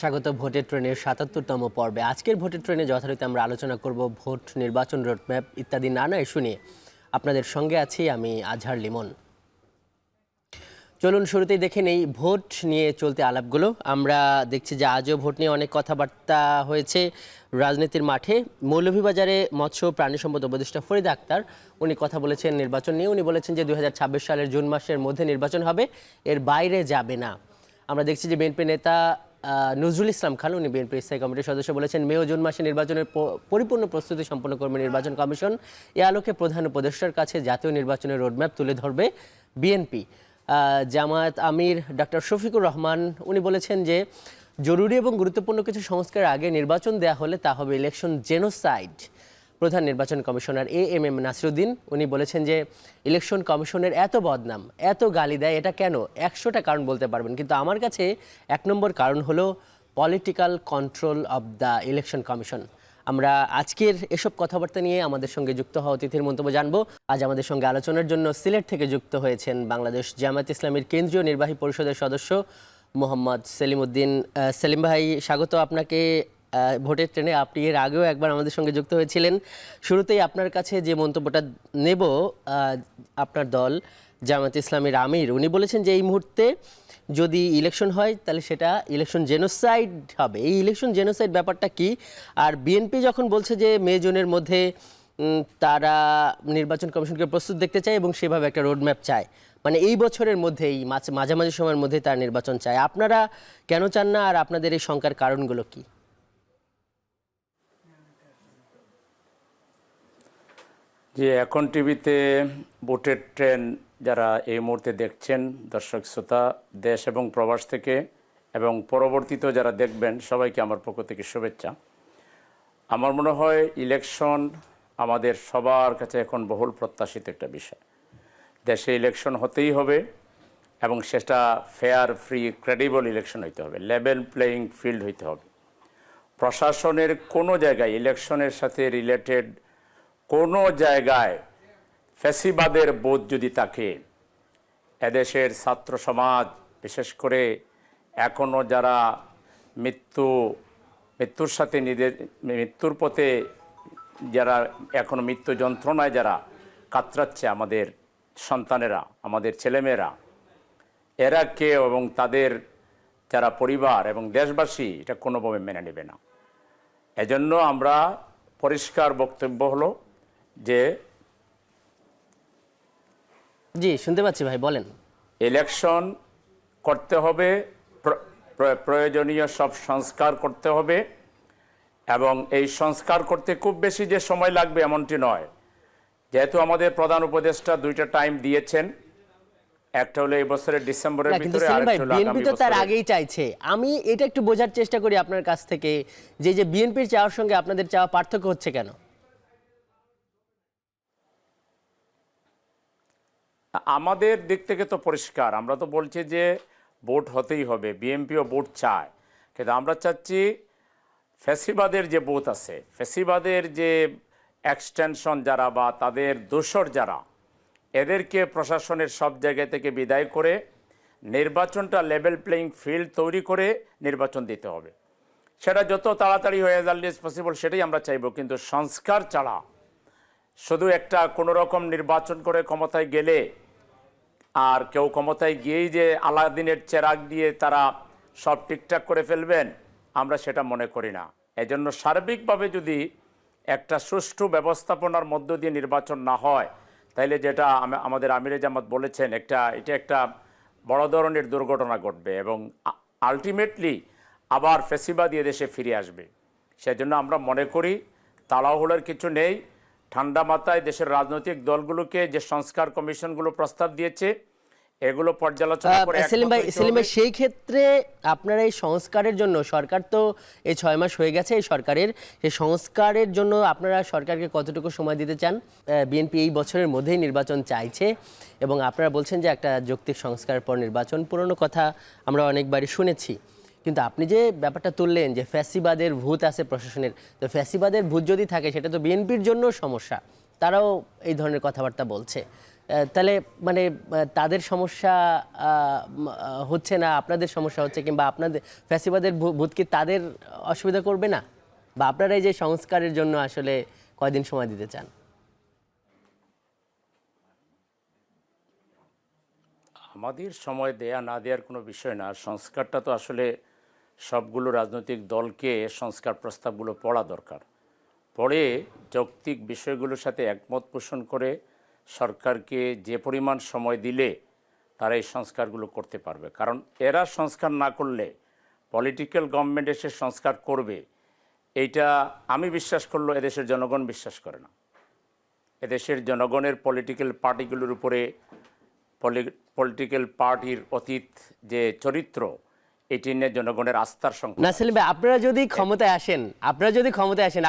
স্বাগত ভোটের ট্রেনের ৭৭তম পর্বে। আজকের ভোটের ট্রেনে যথারীতি আমরা আলোচনা করব ভোট, নির্বাচন, রোডম্যাপ ইত্যাদি নানা ইস্যু নিয়ে। আপনাদের সঙ্গে আছি আমি আজহার লিমন। চলুন শুরুতেই দেখে নেই ভোট নিয়ে চলতে আলাপগুলো। আমরা দেখছি যে আজও ভোট নিয়ে অনেক কথাবার্তা হয়েছে রাজনীতির মাঠে। মৌলভীবাজারে মৎস্য প্রাণী সম্পদ উপদেষ্টা ফরিদ আক্তার উনি কথা বলেছেন নির্বাচন নিয়ে। উনি বলেছেন যে ২০২৬ সালের জুন মাসের মধ্যে নির্বাচন হবে, এর বাইরে যাবে না। আমরা দেখছি যে বিএনপি নেতা নজরুল ইসলাম খান, উনি বিএনপি স্থায়ী কমিটির সদস্য, বলেছেন মে ও জুন মাসে নির্বাচনের পরিপূর্ণ প্রস্তুতি সম্পন্ন করবে নির্বাচন কমিশন। এ আলোকে প্রধান উপদেষ্টার কাছে জাতীয় নির্বাচনের রোডম্যাপ তুলে ধরবে বিএনপি। জামায়াত আমির ডক্টর শফিকুর রহমান উনি বলেছেন যে জরুরি এবং গুরুত্বপূর্ণ কিছু সংস্কার আগে নির্বাচন দেয়া হলে তা হবে ইলেকশন জেনোসাইড। প্রধান নির্বাচন কমিশনার এম নাসিরুদ্দিন উনি বলেছেন যে ইলেকশন কমিশনের এত বদনাম, এত গালি দেয়, এটা কেন? ১০০টা কারণ বলতে পারবেন, কিন্তু আমার কাছে ১ নম্বর কারণ হলো political control of the election commission. আমরা আজকের এসব কথাবার্তা নিয়ে আমাদের সঙ্গে যুক্ত হওয়া অতিথির মন্তব্য জানবো। আজ আমাদের সঙ্গে আলোচনার জন্য সিলেট থেকে যুক্ত হয়েছেন বাংলাদেশ জামায়াত ইসলামীর কেন্দ্রীয় নির্বাহী পরিষদের সদস্য মোহাম্মদ সেলিম উদ্দিন। সেলিম ভাই, স্বাগত আপনাকে ভোটের ট্রেনে। আপনি এর আগেও একবার আমাদের সঙ্গে যুক্ত হয়েছিলেন। শুরুতেই আপনার কাছে যে মন্তব্যটা নেব, আপনার দল জামায়াত ইসলামীর আমির উনি বলেছেন যে এই মুহূর্তে যদি ইলেকশন হয় তাহলে সেটা ইলেকশন জেনোসাইড হবে। এই ইলেকশন জেনোসাইড ব্যাপারটা কি? আর বিএনপি যখন বলছে যে মে জুনের মধ্যে তারা নির্বাচন কমিশনকে প্রস্তুত দেখতে চায় এবং সেভাবে একটা রোডম্যাপ চায়, মানে এই বছরের মধ্যেই মাঝামাঝি সময়ের মধ্যে তার নির্বাচন চায়, আপনারা কেন চান না? আর আপনাদের এই শঙ্কার কারণগুলো কি? যে এখন টিভিতে ভোটের ট্রেন যারা এই মুহূর্তে দেখছেন, দর্শক শ্রোতা দেশ এবং প্রবাস থেকে এবং পরবর্তীতেও যারা দেখবেন, সবাইকে আমার পক্ষ থেকে শুভেচ্ছা। আমার মনে হয় ইলেকশন আমাদের সবার কাছে এখন বহুল প্রত্যাশিত একটা বিষয়। দেশে ইলেকশন হতেই হবে এবং সেটা ফেয়ার, ফ্রি, ক্রেডিবল ইলেকশন হইতে হবে, লেভেল প্লেয়িং ফিল্ড হইতে হবে। প্রশাসনের কোনো জায়গায় ইলেকশনের সাথে রিলেটেড কোনো জায়গায় ফ্যাসিবাদের বোধ যদি থাকে, এদেশের ছাত্র সমাজ বিশেষ করে এখনও যারা মৃত্যুর সাথে মৃত্যুর পথে যারা এখনও মৃত্যু যন্ত্রণায় যারা কাতরাচ্ছে, আমাদের সন্তানেরা, আমাদের ছেলেমেয়েরা, এরা কেউ এবং তাদের যারা পরিবার এবং দেশবাসী এটা কোনোভাবে মেনে নেবে না। এজন্য আমরা পরিষ্কার বক্তব্য হলো যে জি, শুনতে পাচ্ছি ভাই, বলেন। ইলেকশন করতে হবে, প্রয়োজনীয় সব সংস্কার করতে হবে এবং এই সংস্কার করতে খুব বেশি যে সময় লাগবে এমনটি নয়। যেহেতু আমাদের প্রধান উপদেষ্টা 2টা টাইম দিয়েছেন, একটা হলো এই বছরের ডিসেম্বরের ভিতরে, আরেকটা হলো আগামী বছর। তার আগেই চাইছে। আমি এটা একটু বোঝার চেষ্টা করি আপনার কাছ থেকে, যে বিএনপির চাওয়ার সঙ্গে আপনাদের চাওয়া পার্থক্য হচ্ছে কেন? আমাদের দিক থেকে তো পরিষ্কার, আমরা তো বলছি যে ভোট হতেই হবে, বিএনপিও ভোট চায়, কিন্তু আমরা চাচ্ছি ফ্যাসিবাদের যে ভোট আছে, ফ্যাসিবাদের যে এক্সটেনশন যারা বা তাদের দোসর যারা, এদেরকে প্রশাসনের সব জায়গা থেকে বিদায় করে নির্বাচনটা লেভেল প্লেয়িং ফিল্ড তৈরি করে নির্বাচন দিতে হবে। সেটা যত তাড়াতাড়ি হয়ে আর্লি এজ পসিবল সেটাই আমরা চাইব, কিন্তু সংস্কার ছাড়া শুধু একটা কোনো রকম নির্বাচন করে ক্ষমতায় গেলে আর কেউ ক্ষমতায় গিয়েই যে আলাদিনের চেরাগ দিয়ে তারা সব ঠিকঠাক করে ফেলবেন, আমরা সেটা মনে করি না। এজন্য সার্বিকভাবে যদি একটা সুষ্ঠু ব্যবস্থাপনার মধ্য দিয়ে নির্বাচন না হয়, তাইলে যেটা আমাদের আমিরে জামাত বলেছেন, এটা একটা বড় ধরনের দুর্ঘটনা ঘটবে এবং আলটিমেটলি আবার ফ্যাসিবাদী দেশে ফিরে আসবে। সেজন্য আমরা মনে করি তাড়াহুড়োর কিছু নেই। ঠান্ডা মাথায় দেশের রাজনৈতিক দলগুলোকে যে সংস্কার কমিশনগুলো প্রস্তাব দিয়েছে এগুলো পর্যালোচনা করে সেলিম ভাই, সেই ক্ষেত্রে আপনারা এই সংস্কারের জন্য, সরকার তো এই 6 মাস হয়ে গেছে এই সরকারের, সেই সংস্কারের জন্য আপনারা সরকারকে কতটুকু সময় দিতে চান? বিএনপি এই বছরের মধ্যেই নির্বাচন চাইছে এবং আপনারা বলছেন যে একটা যৌক্তিক সংস্কারের পর নির্বাচন। পুরনো কথা আমরা অনেকবারই শুনেছি, কিন্তু আপনি যে ব্যাপারটা তুললেন যে ফ্যাসিবাদের ভূত আছে প্রশাসনের, তো ফ্যাসিবাদের ভূত যদি থাকে সেটা তো বিএনপির জন্য সমস্যা, তারাও এই ধরনের কথাবার্তা বলছে। তাহলে মানে তাদের সমস্যা হচ্ছে না, আপনাদের সমস্যা হচ্ছে, কিংবা আপনাদের ফ্যাসিবাদের ভূত কি তাদের অসুবিধা করবে না? বা আপনারা এই যে সংস্কারের জন্য আসলে কয়দিন সময় দিতে চান? আমাদের সময় দেয়া না দেওয়ার কোনো বিষয় না। সংস্কারটা তো আসলে সবগুলো রাজনৈতিক দলকে সংস্কার প্রস্তাবগুলো পড়া দরকার। পড়ে যৌক্তিক বিষয়গুলোর সাথে একমত পোষণ করে সরকারকে যে পরিমাণ সময় দিলে তারা এই সংস্কারগুলো করতে পারবে। কারণ এরা সংস্কার না করলে পলিটিক্যাল গভর্নমেন্ট এসে সংস্কার করবে, এইটা আমি বিশ্বাস করলেও এদেশের জনগণ বিশ্বাস করে না। এদেশের জনগণের পলিটিক্যাল পার্টিগুলোর উপরে পলিটিক্যাল পার্টির অতীত যে চরিত্র, এটি নিয়ে জনগণের আস্থার সংকট। না সেলিম ভাই, আপনারা যদি ক্ষমতায় আসেন,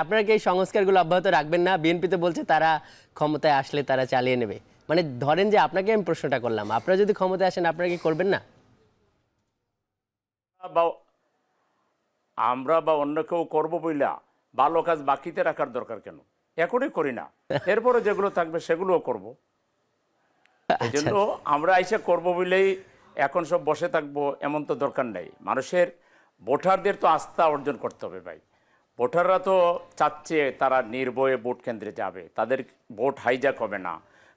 আপনারা কি এই সংস্কারগুলো অব্যাহত রাখবেন না? বিএনপি তো বলছে তারা ক্ষমতায় আসলে তারা চালিয়ে নেবে। মানে ধরেন যে আপনাকে আমি প্রশ্নটা করলাম, আপনারা যদি ক্ষমতায় আসেন আপনারা কি করবেন না? বা আমরা বা অন্য কেউ করবো বইলা ভালো কাজ বাকিতে রাখার দরকার কেন? এখনই করি না, এরপরে যেগুলো থাকবে সেগুলোও করব। এই জন্য আমরা আইসা করবো বলেই এখন সব বসে থাকবো এমন তো দরকার নেই। মানুষের ভোটারদের তো আস্থা অর্জন করতে হবে ভাই। ভোটাররা তো চাচ্ছে তারা নির্ভয়ে ভোট কেন্দ্রে যাবে, তাদের ভোট হাইজ্যাক হবে না,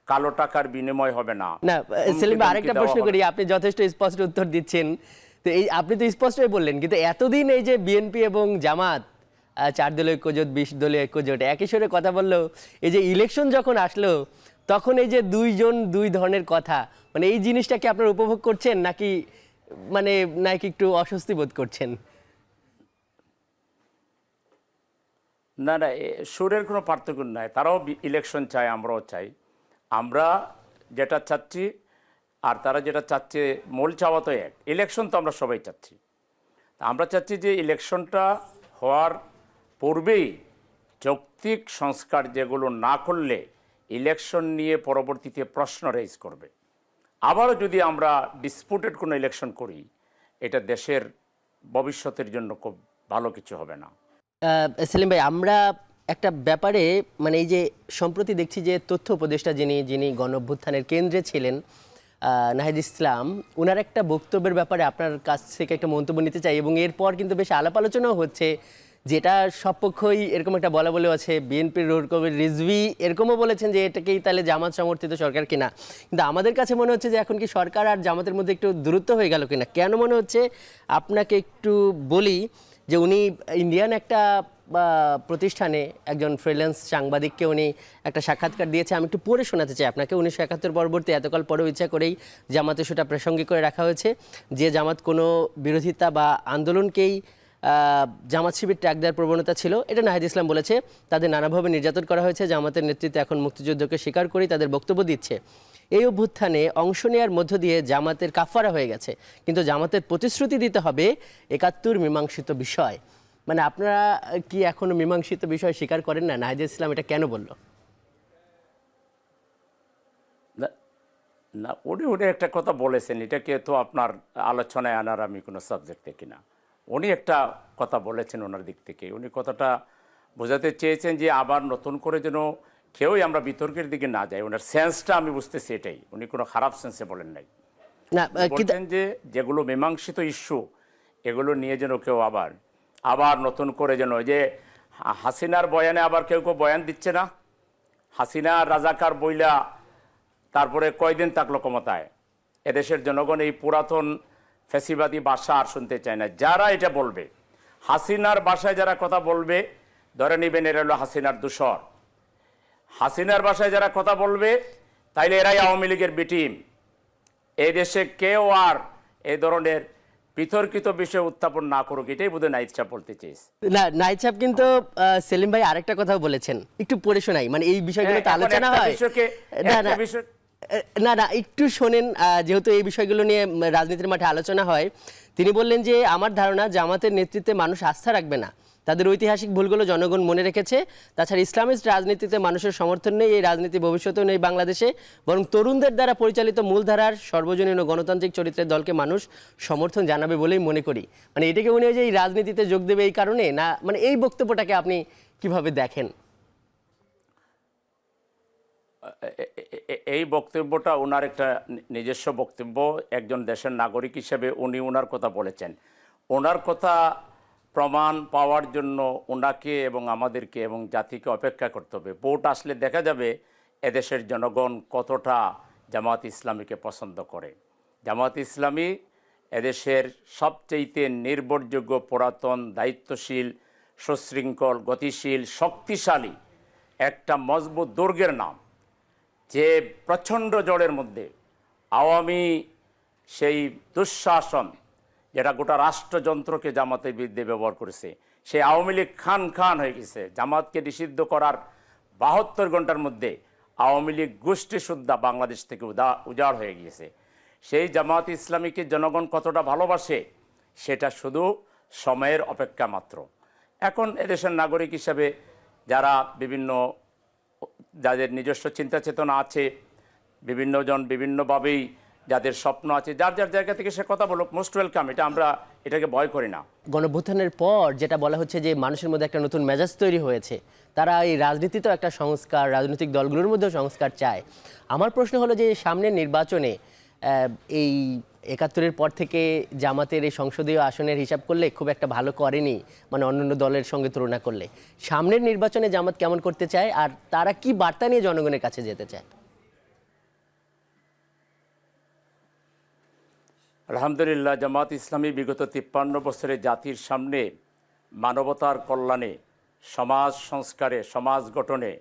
কালো টাকার বিনিময় হবে না। না সেলিম ভাই, আরেকটা প্রশ্ন করি, আপনি যথেষ্ট স্পষ্ট উত্তর দিচ্ছেন, তো এই আপনি তো স্পষ্টই বললেন, কিন্তু এতদিন এই যে বিএনপি এবং জামাত 4 দলীয় ঐক্যজোট 20 দলীয় ঐক্যজোট একই সুরে কথা বললো, এই যে ইলেকশন যখন আসলো তখন এই যে দুইজন দুই ধরনের কথা, মানে এই জিনিসটা কি আপনারা উপভোগ করছেন নাকি নাকি একটু অস্বস্তি বোধ করছেন? না না, সুরের কোনো পার্থক্য নাই। তারাও ইলেকশন চায়, আমরাও চাই। আমরা যেটা চাচ্ছি আর তারা যেটা চাচ্ছে, মূল চাওয়া তো এক। ইলেকশন তো আমরা সবাই চাচ্ছি। আমরা চাচ্ছি যে ইলেকশনটা হওয়ার পূর্বেই যৌক্তিক সংস্কার যেগুলো না করলে ইলেকশন নিয়ে পরবর্তীতে প্রশ্ন রেজ করবে। আবারও যদি আমরা ডিসপুটেড কোনো ইলেকশন করি, এটা দেশের ভবিষ্যতের জন্য খুব ভালো কিছু হবে না। সেলিম ভাই, আমরা একটা ব্যাপারে মানে এই যে সম্প্রতি দেখছি যে তথ্য উপদেষ্টা যিনি গণ অভ্যুত্থানের কেন্দ্রে ছিলেন, নাহিদ ইসলাম, ওনার একটা বক্তব্যের ব্যাপারে আপনার কাছ থেকে একটা মন্তব্য নিতে চাই। এবং এরপর কিন্তু বেশ আলাপ আলোচনাও হচ্ছে, যেটা সবপক্ষই এরকম একটা বলা বলেও আছে। বিএনপির রুহুল কবির রিজভী এরকমও বলেছেন যে এটাকেই তাহলে জামাত সমর্থিত সরকার কিনা। কিন্তু আমাদের কাছে মনে হচ্ছে যে এখন কি সরকার আর জামাতের মধ্যে একটু দূরত্ব হয়ে গেল কিনা। কেন মনে হচ্ছে আপনাকে একটু বলি যে উনি ইন্ডিয়ান একটা প্রতিষ্ঠানে একজন ফ্রিল্যান্স সাংবাদিককে উনি একটা সাক্ষাৎকার দিয়েছে, আমি একটু পড়ে শোনাতে চাই আপনাকে। 1971 পরবর্তী এতকাল পরেও ইচ্ছা করেই জামাতে সেটা প্রাসঙ্গিক করে রাখা হয়েছে যে জামাত কোনো বিরোধিতা বা আন্দোলনকেই জামাত শিবির ট্যাগ দেওয়ার প্রবণতা ছিল, এটা নাহিদ ইসলাম বলেছে। তাদের নানাভাবে নির্যাতন করা হয়েছে, জামাতের নেতৃত্বে এখন মুক্তিযুদ্ধকে স্বীকার করেই তাদের বক্তব্য দিচ্ছে। এই অভ্যুত্থানে অংশ নেওয়ার মধ্য দিয়ে জামাতের কাফারা হয়ে গেছে, কিন্তু জামাতের প্রতিশ্রুতি দিতে হবে 71 মীমাংসিত বিষয়। মানে আপনারা কি এখনো মীমাংসিত বিষয় স্বীকার করেন না? নাহিদ ইসলাম এটা কেন বলল? না, উনি একটা কথা বলেছেন, এটাকে তো আপনার আলোচনায় আনার আমি কোনো সাবজেক্ট দেখি না। উনি একটা কথা বলেছেন ওনার দিক থেকে, উনি কথাটা বোঝাতে চেয়েছেন যে আবার নতুন করে যেন কেউই আমরা বিতর্কের দিকে না যাই। ওনার সেন্সটা আমি বুঝতেছি এটাই, উনি কোনো খারাপ সেন্সে বলেন নাই। না বলছেন যে যেগুলো মীমাংসিত ইস্যু এগুলো নিয়ে যেন কেউ আবার নতুন করে যেন, যে হাসিনার বয়ানে আবার কেউ বয়ান দিচ্ছে না। হাসিনা রাজাকার বইলা তারপরে কয়দিন থাকলো ক্ষমতায়। এদেশের জনগণ এই পুরাতন ফ্যাসিবাদী ভাষা আর শুনতে চায় না। যারা এটা বলবে, হাসিনার ভাষায় যারা কথা বলবে, ধরে নিবেন এরা হলো হাসিনার দূষর। হাসিনার ভাষায় যারা কথা বলবে তাইলে এরাই আওয়ামী লীগের বি টিম। এই দেশে কেউ আর এই ধরনের বিতর্কিত বিষয় উত্থাপন না করুক, এটাই বোধহয় নাহিদ সাহেব বলতে চেয়েছে। না, নাহিদ সাহেব কিন্তু সেলিম ভাই আরেকটা কথাও বলেছেন, একটু পড়ে শোনাই, মানে এই বিষয়গুলো তো আলোচনা হয়। না না, একটু শোনেন, যেহেতু এই বিষয়গুলো নিয়ে রাজনীতির মাঠে আলোচনা হয়। তিনি বললেন যে আমার ধারণা জামাতের নেতৃত্বে মানুষ আস্থা রাখবে না, তাদের ঐতিহাসিক ভুলগুলো জনগণ মনে রেখেছে। তাছাড়া ইসলামিস্ট রাজনীতিতে মানুষের সমর্থন নেই, এই রাজনীতি ভবিষ্যতেও নেই বাংলাদেশে। বরং তরুণদের দ্বারা পরিচালিত মূলধারার সর্বজনীন ও গণতান্ত্রিক চরিত্রের দলকে মানুষ সমর্থন জানাবে বলেই মনে করি। মানে এটাকে উনি যে এই রাজনীতিতে যোগ দেবে এই কারণে না, মানে এই বক্তব্যটাকে আপনি কিভাবে দেখেন? এই বক্তব্যটা ওনার একটা নিজস্ব বক্তব্য। একজন দেশের নাগরিক হিসেবে উনি ওনার কথা বলেছেন। ওনার কথা প্রমাণ পাওয়ার জন্য ওনাকে এবং আমাদেরকে এবং জাতিকে অপেক্ষা করতে হবে। ভোট আসলে দেখা যাবে এদেশের জনগণ কতটা জামাত ইসলামীকে পছন্দ করে। জামাত ইসলামী এদেশের সবচেয়ে নির্ভরযোগ্য, পুরাতন, দায়িত্বশীল, সুশৃঙ্খল, গতিশীল, শক্তিশালী একটা মজবুত দুর্গের নাম, যে প্রচণ্ড জড়ের মধ্যে আওয়ামী সেই দুঃশাসন, যেটা গোটা রাষ্ট্রযন্ত্রকে জামাতের বিরুদ্ধে ব্যবহার করেছে, সেই আওয়ামী লীগ খান খান হয়ে গেছে। জামাতকে নিষিদ্ধ করার 72 ঘন্টার মধ্যে আওয়ামী লীগ গোষ্ঠী সুদ্ধা বাংলাদেশ থেকে উজাড় হয়ে গিয়েছে। সেই জামাত ইসলামীকে জনগণ কতটা ভালোবাসে সেটা শুধু সময়ের অপেক্ষা মাত্র। এখন এদেশের নাগরিক হিসাবে যারা বিভিন্ন, যাদের নিজস্ব চিন্তা চেতনা আছে, বিভিন্নজন বিভিন্নভাবেই যাদের স্বপ্ন আছে, যার যার জায়গা থেকে সে কথা বলুক, মোস্ট ওয়েলকাম। এটা আমরা এটাকে ভয় করি না। গণঅভ্যুত্থানের পর যেটা বলা হচ্ছে যে মানুষের মধ্যে একটা নতুন মেজাজ তৈরি হয়েছে, তারা এই রাজনীতিতেও একটা সংস্কার, রাজনৈতিক দলগুলোর মধ্যেও সংস্কার চায়। আমার প্রশ্ন হলো যে সামনের নির্বাচনে এই ৭১-এর পর থেকে জামাতের এই সংসদীয় আসনের হিসাব করলে খুব একটা ভালো করেনি, মানে অন্যান্য দলের সঙ্গে তুলনা করলে। সামনের নির্বাচনে জামাত কেমন করতে চায় আর তারা কি বার্তা নিয়ে জনগণের কাছে যেতে চায়? আলহামদুলিল্লাহ, জামাত ইসলামী বিগত 53 বছরে জাতির সামনে মানবতার কল্যাণে, সমাজ সংস্কারে, সমাজ গঠনে,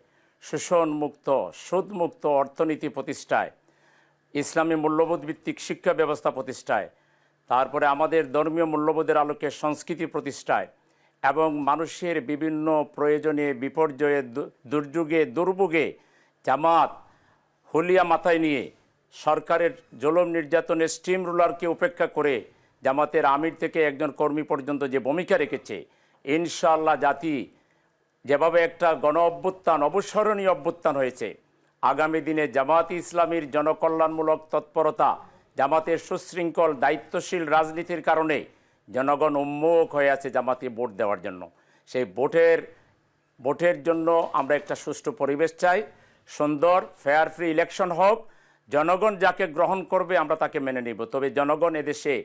শোষণমুক্ত, সুদমুক্ত অর্থনীতি প্রতিষ্ঠায়, ইসলামী মূল্যবোধ ভিত্তিক শিক্ষা ব্যবস্থা প্রতিষ্ঠায়, তারপরে আমাদের ধর্মীয় মূল্যবোধের আলোকে সংস্কৃতি প্রতিষ্ঠায় এবং মানুষের বিভিন্ন প্রয়োজনে, বিপর্যয়ে, দুর্যোগে, দুর্ভোগে জামাত হুলিয়া মাথায় নিয়ে সরকারের জুলুম নির্যাতনের স্টিম রুলারকে উপেক্ষা করে জামাতের আমির থেকে একজন কর্মী পর্যন্ত যে ভূমিকা রেখেছে, ইনশাআল্লাহ জাতি যেভাবে একটা গণ অভ্যুত্থান, অবসরণীয় অভ্যুত্থান হয়েছে, আগামী দিনে জামাত ইসলামীর জনকল্যাণমূলক তৎপরতা, জামাতের সুশৃঙ্খল দায়িত্বশীল রাজনীতির কারণে জনগণ উন্মুখ হয়ে আছে জামাতে ভোট দেওয়ার জন্য। সেই ভোটের জন্য আমরা একটা সুষ্ঠু পরিবেশ চাই, সুন্দর ফেয়ার ফ্রি ইলেকশন হোক, জনগণ যাকে গ্রহণ করবে আমরা তাকে মেনে নিব। তবে জনগণ এদেশে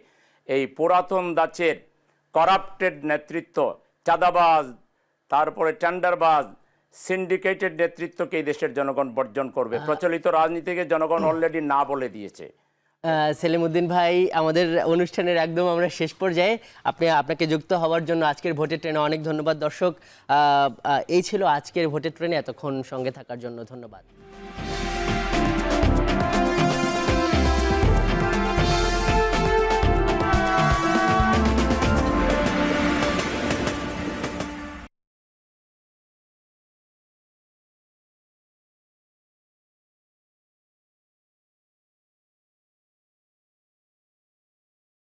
এই পুরাতন ধাঁচের করাপ্টেড নেতৃত্ব, চাঁদাবাজ, তারপরে টেন্ডারবাজ, সিন্ডিকেটেড নেতৃত্বকে এই দেশের জনগণ বর্জন করবে। প্রচলিত রাজনীতিকে জনগণ অলরেডি না বলে দিয়েছে। সেলিমউদ্দিন ভাই, আমাদের অনুষ্ঠানের একদম আমরা শেষ পর্যায়ে, আপনাকে যুক্ত হওয়ার জন্য আজকের ভোটের ট্রেনে অনেক ধন্যবাদ। দর্শক, এই ছিল আজকের ভোটের ট্রেনে, এতক্ষণ সঙ্গে থাকার জন্য ধন্যবাদ।